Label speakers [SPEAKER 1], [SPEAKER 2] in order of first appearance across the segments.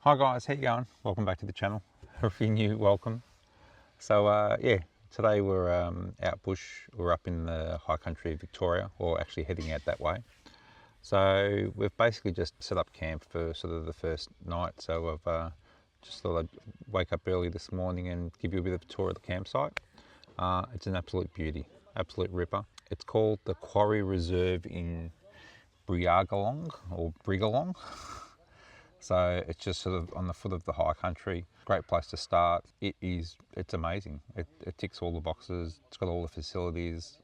[SPEAKER 1] Hi guys, how you going? Welcome back to the channel. If you're new, welcome. So yeah, today we're out bush. We're up in the high country of Victoria, or actually heading out that way. So we've basically just set up camp for sort of the first night. So I've just thought I'd wake up early this morning and give you a bit of a tour of the campsite. It's an absolute beauty, absolute ripper. It's called the Quarry Reserve in Briagolong, or Briagolong. So it's just sort of on the foot of the high country. Great place to start. It's amazing. It ticks all the boxes. It's got all the facilities.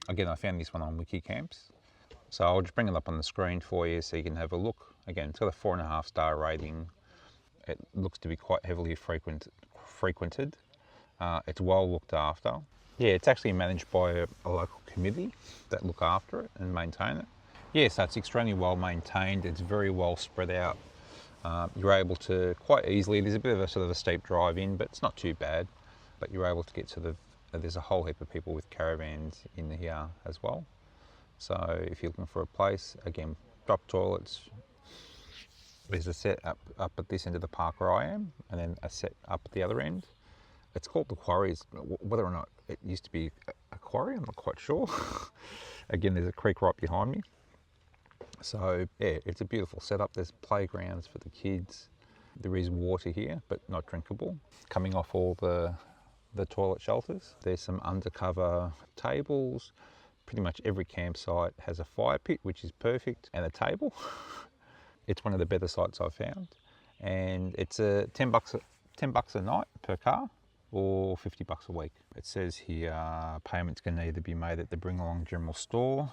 [SPEAKER 1] Again, I found this one on Wiki Camps. So I'll just bring it up on the screen for you so you can have a look. Again, it's got a 4.5 star rating. It looks to be quite heavily frequented. It's well looked after. Yeah, it's actually managed by a local committee that look after it and maintain it. Yeah, so it's extremely well maintained. It's very well spread out. You're able to quite easily, there's a bit of a sort of a steep drive in, but it's not too bad. But you're able to get sort of, there's a whole heap of people with caravans in here as well. So if you're looking for a place, again, drop toilets. There's a set up at this end of the park where I am, and then a set up at the other end. It's called the Quarries. Whether or not it used to be a quarry, I'm not quite sure. Again, there's a creek right behind me. So yeah, it's a beautiful setup. There's playgrounds for the kids. There is water here, but not drinkable. Coming off all the toilet shelters. There's some undercover tables. Pretty much every campsite has a fire pit, which is perfect, and a table. It's one of the better sites I've found. And it's a $10 a night per car, or $50 a week. It says here payments can either be made at the Briagolong General Store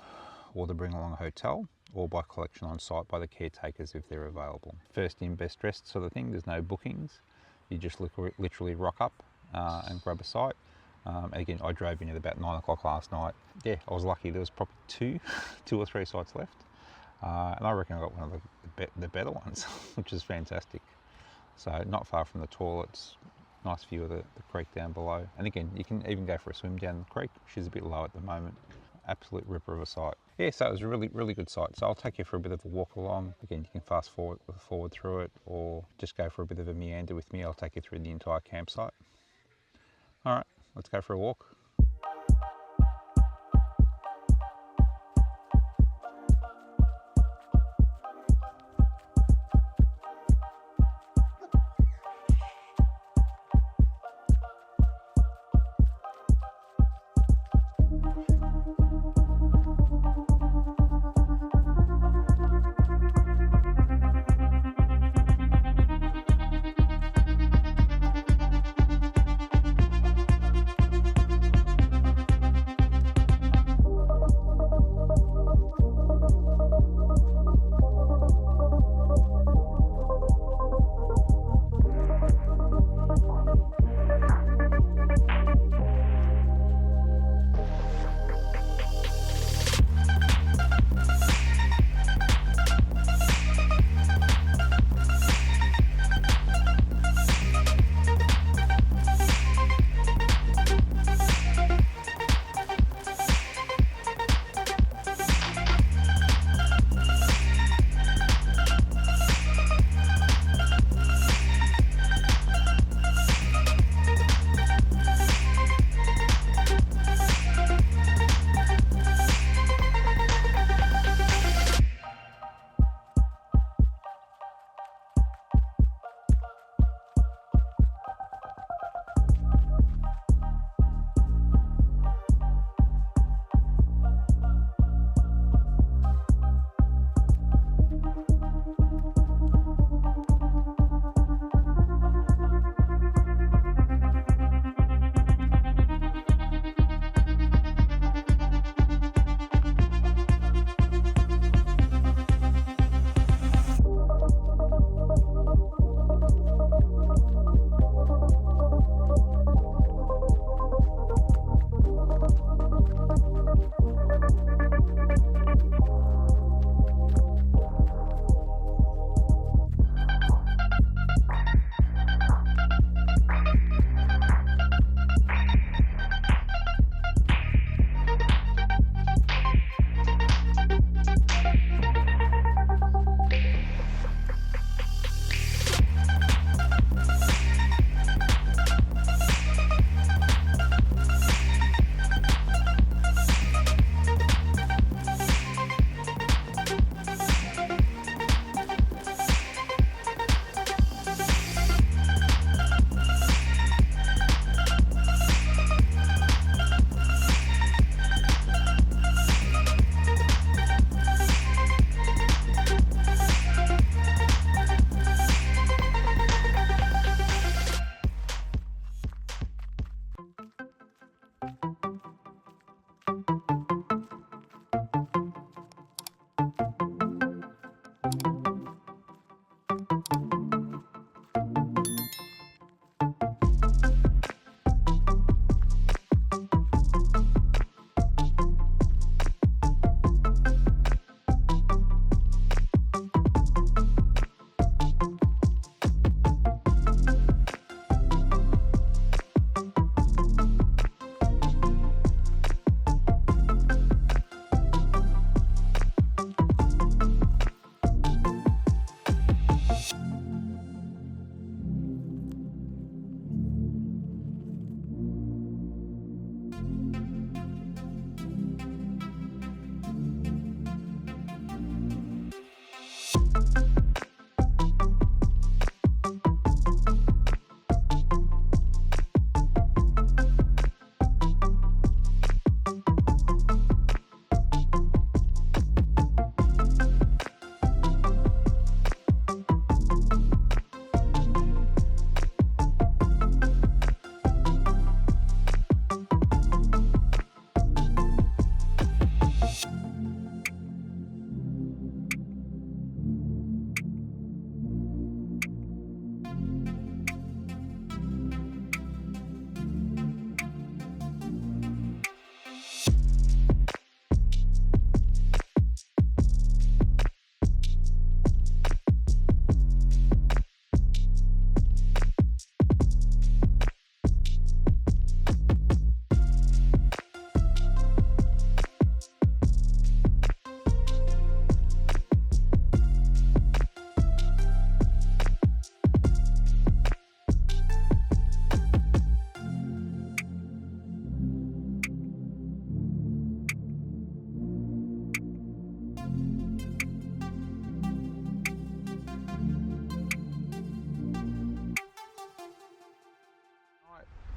[SPEAKER 1] or the Briagolong Hotel, or by collection on site by the caretakers if they're available. First in, best dressed sort of thing. There's no bookings. You just literally rock up and grab a site. Again, I drove in at about 9 o'clock last night. Yeah, I was lucky. There was probably two or three sites left. And I reckon I got one of the better ones, which is fantastic. So not far from the toilets, nice view of the creek down below. And again, you can even go for a swim down the creek, which is a bit low at the moment. Absolute ripper of a site. Yeah, so it was a really good site. So I'll take you for a bit of a walk along. Again, you can fast forward through it, or just go for a bit of a meander with me. I'll take you through the entire campsite. All right, let's go for a walk.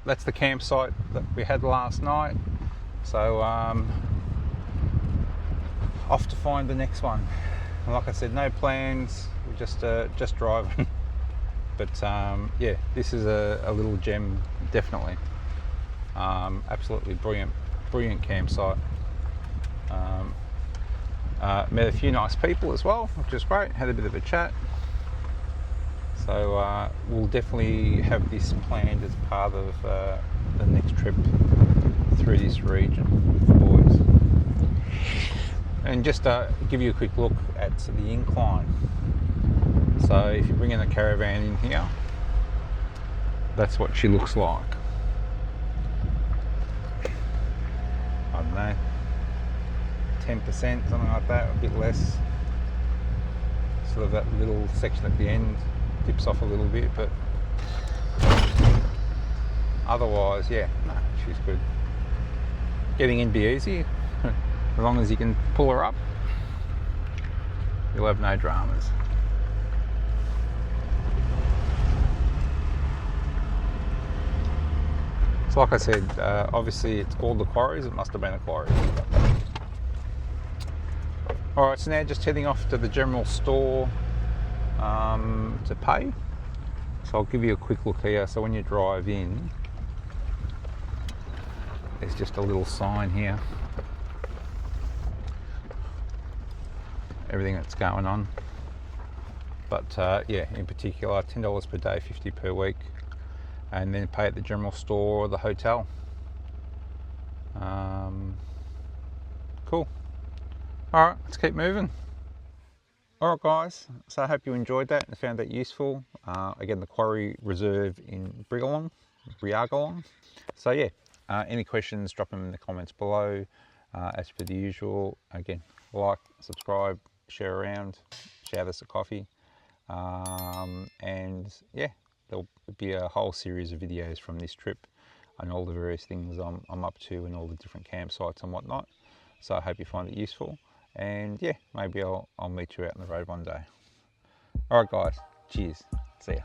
[SPEAKER 1] that's the campsite that we had last night. So off to find the next one. And like I said, no plans, we're just driving. But yeah, this is a little gem, definitely. Absolutely brilliant campsite. Met a few nice people as well, which is great. Had a bit of a chat. So we'll definitely have this planned as part of the next trip through this region, boys. And just give you a quick look at the incline. So if you bring in a caravan in here, that's what she looks like. I don't know, 10%, something like that, a bit less. Sort of that little section at the end dips off a little bit, but otherwise, yeah, no, she's good. Getting in be easy, as long as you can pull her up, you'll have no dramas. So like I said, obviously it's called the Quarries, it must have been a quarry. Alright, so now just heading off to the general store to pay. So I'll give you a quick look here. So when you drive in, there's just a little sign here. Everything that's going on. But yeah, in particular, $10 per day, $50 per week. And then pay at the general store or the hotel. Cool. Alright, let's keep moving. Alright guys, so I hope you enjoyed that and found that useful. Again, the Quarry Reserve in Briagolong. So yeah, any questions, drop them in the comments below. As per the usual, again, like, subscribe, share around, shout us a coffee. And yeah, there'll be a whole series of videos from this trip and all the various things I'm up to and all the different campsites and whatnot. So I hope you find it useful. And yeah, maybe I'll meet you out on the road one day. All right guys, cheers, see ya.